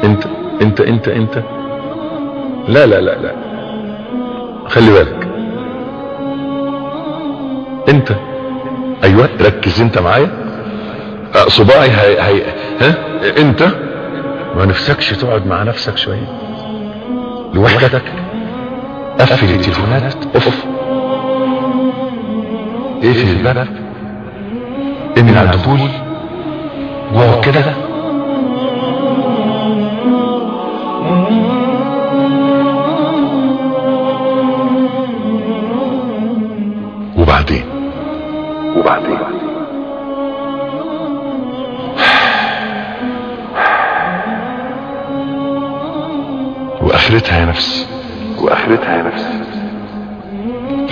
انت انت انت انت انت لا لا لا لا، خلي بالك انت. ايوه ركز انت معايا. صباعي هي ها انت ما نفسكش تقعد مع نفسك شويه لوحدك؟ قفل التليفونات، اوف، اقفل الباب، امن على الدخول، واقعد كده. وبعدين واخرتها يا نفسي،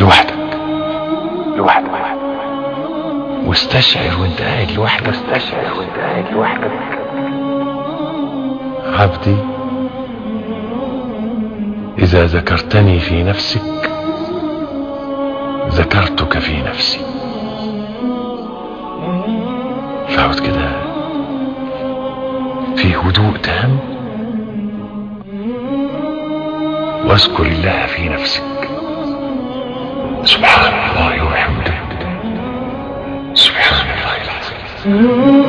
لوحدك واستشعر وانت قاعد لوحدك. عبدي اذا ذكرتني في نفسك ذكرتك في نفسي. فاقعد كده في هدوء تام واذكر الله في نفسك. سبحان الله وبحمده، سبحان الله العظيم.